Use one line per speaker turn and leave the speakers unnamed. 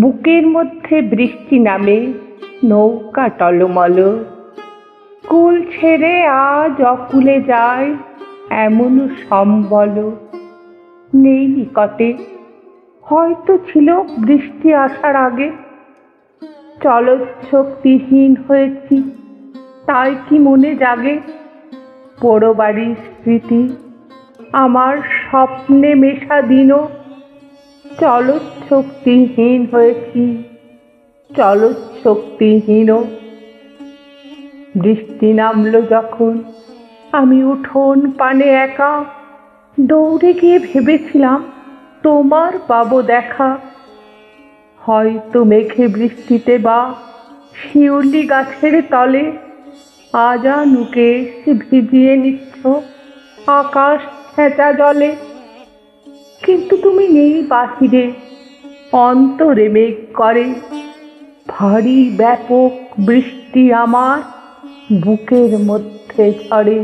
বুকের মধ্যে বৃষ্টি নামে, নৌকা টলমল, কুল ছেড়ে আজ অকুলে যায় এমন সম্বল। নেই নিকটে, হয়তো ছিল বৃষ্টি আসার আগে। চলচ্ছক্তিহীন হয়েছি, তাই কি মনে জাগে পোড়ো বাড়ির স্মৃতি, আমার স্বপ্নে মেশা দিনও। চলচ্ছক্তিহীন হয়েছি, চলচ্ছক্তিহীন। বৃষ্টি নামলো যখন আমি উঠোন পানে একা, দৌড়ে গিয়ে ভেবেছিলাম তোমার পাবো দেখা। হয়তো মেঘে বৃষ্টিতে বা শিউলি গাছের তলে আজানুকে এসে ভিজিয়ে নিচ্ছ আকাশ ছেঁচা জলে। কিন্তু তুমি নেই বাহিরে, অন্তরে মেঘ করে ভারী ব্যাপক বৃষ্টি আমার বুকের মধ্যে ঝরে।